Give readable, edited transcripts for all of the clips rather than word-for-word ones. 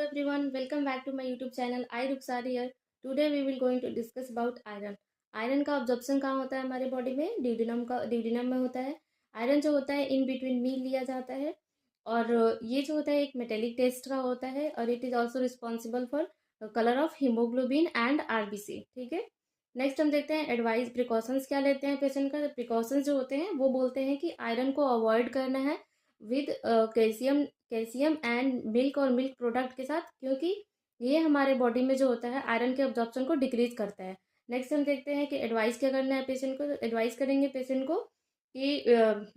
everyone, welcome back to my YouTube channel. I Ruksar here. Today we will going to discuss about iron. Iron का absorption कहाँ होता है हमारे body में? Duodenum में होता है. आयरन जो होता है इन बिटवीन मील लिया जाता है और ये जो होता है एक मेटेलिक टेस्ट का होता है और it is also responsible for colour of haemoglobin and RBC. ठीक है. नेक्स्ट हम देखते हैं एडवाइस प्रिकॉशंस क्या लेते हैं पेशेंट का. प्रिकॉशंस जो होते हैं वो बोलते हैं कि आयरन को अवॉइड करना है विद कैल्शियम एंड मिल्क और मिल्क प्रोडक्ट के साथ, क्योंकि ये हमारे बॉडी में जो होता है आयरन के अब्जॉर्प्शन को डिक्रीज करता है. नेक्स्ट हम देखते हैं कि एडवाइस क्या करना है पेशेंट को. एडवाइस करेंगे पेशेंट को कि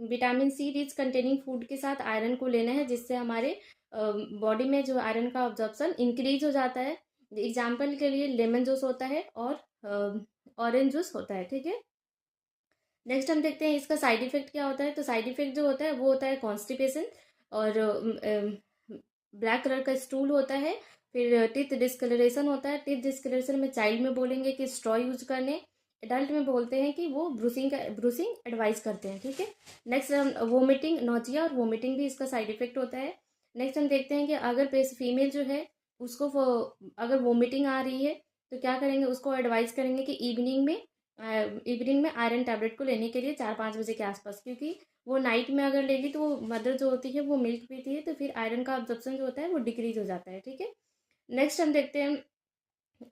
vitamin C rich containing food के साथ आयरन को लेना है, जिससे हमारे बॉडी में जो आयरन का अब्जॉर्प्शन इंक्रीज हो जाता है. एग्जाम्पल के लिए लेमन जूस होता है और ऑरेंज जूस होता है. ठीक है. नेक्स्ट हम देखते हैं इसका साइड इफेक्ट क्या होता है. तो साइड इफेक्ट जो होता है वो होता है कॉन्स्टिपेशन और ब्लैक कलर का स्टूल होता है. फिर टीथ डिस्कलरेशन होता है. टीथ डिस्कलरेशन में चाइल्ड में बोलेंगे कि स्ट्रॉ यूज करने. एडल्ट में बोलते हैं कि वो ब्रूसिंग एडवाइस करते हैं. ठीक है. नेक्स्ट वोमिटिंग, नोजिया और वोमिटिंग भी इसका साइड इफेक्ट होता है. नेक्स्ट हम देखते हैं कि अगर फीमेल जो है उसको अगर वोमिटिंग आ रही है तो क्या करेंगे, उसको एडवाइस करेंगे कि इवनिंग में आयरन टैबलेट को लेने के लिए 4-5 बजे के आसपास, क्योंकि वो नाइट में अगर ले ली तो वो मदर जो होती है वो मिल्क पीती है तो फिर आयरन का अब्जॉर्प्शन जो होता है वो डिक्रीज हो जाता है. ठीक है. नेक्स्ट हम देखते हैं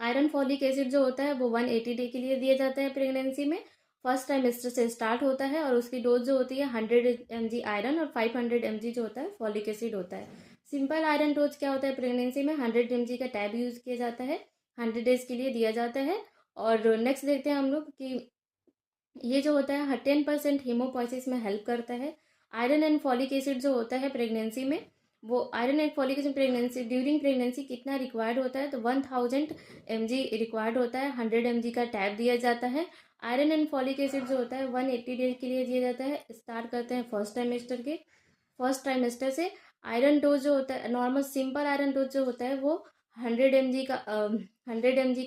आयरन फॉलिक एसिड जो होता है वो 180 डे के लिए दिया जाता है प्रेगनेंसी में. फर्स्ट टाइमेस्टर से स्टार्ट होता है और उसकी डोज जो होती है 100 mg आयरन और 500 mg जो होता है फॉलिक एसिड होता है. सिंपल आयरन डोज क्या होता है प्रेगनेंसी में? 100 mg का टैब यूज किया जाता है, 100 डेज के लिए दिया जाता है. और नेक्स्ट देखते हैं हम लोग कि ये जो होता है 10% हीमोपोइसिस में हेल्प करता है. आयरन एंड फॉलिक एसिड जो होता है प्रेगनेंसी में, वो iron and folic acid during pregnancy कितना रिक्वायर्ड होता है? तो 1000 mg रिक्वायर्ड होता है. 100 mg का टैब दिया जाता है. आयरन एंड फॉलिक एसिड जो होता है 180 डेज के लिए दिया जाता है. स्टार्ट करते हैं फर्स्ट ट्राइमेस्टर से. आयरन डोज जो होता है नॉर्मल सिंपल आयरन डोज जो होता है वो 100 mg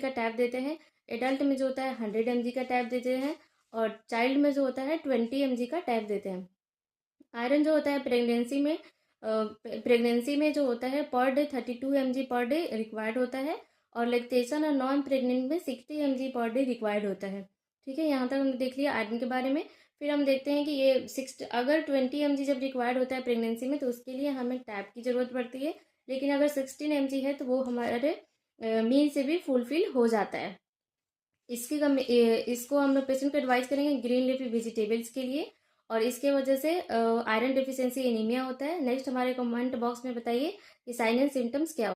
का टैब देते हैं. एडल्ट में जो होता है 100 mg का टैब देते हैं और चाइल्ड में जो होता है 20 mg का टैब देते हैं. आयरन जो होता है प्रेगनेंसी में जो होता है per day 32 mg per day required होता है और लैक्टेशन और नॉन प्रेग्नेंट में 60 mg पर डे रिक्वायर्ड होता है. ठीक है. यहाँ तक हमने देख लिया आयरन के बारे में. फिर हम देखते हैं कि ये अगर 20 mg जब रिक्वायर्ड होता है प्रेगनेंसी में तो उसके लिए हमें टैब की ज़रूरत पड़ती है, लेकिन अगर 16 mg है तो वो हमारे मील से भी फुलफिल हो जाता है. इसको हम लोग पेशेंट को एडवाइस करेंगे ग्रीन लीफी वेजिटेबल्स के लिए, और इसके वजह से आयरन डिफिशियंसी एनीमिया होता है. नेक्स्ट हमारे कमेंट बॉक्स में बताइए कि साइन एंड सिम्टम्स क्या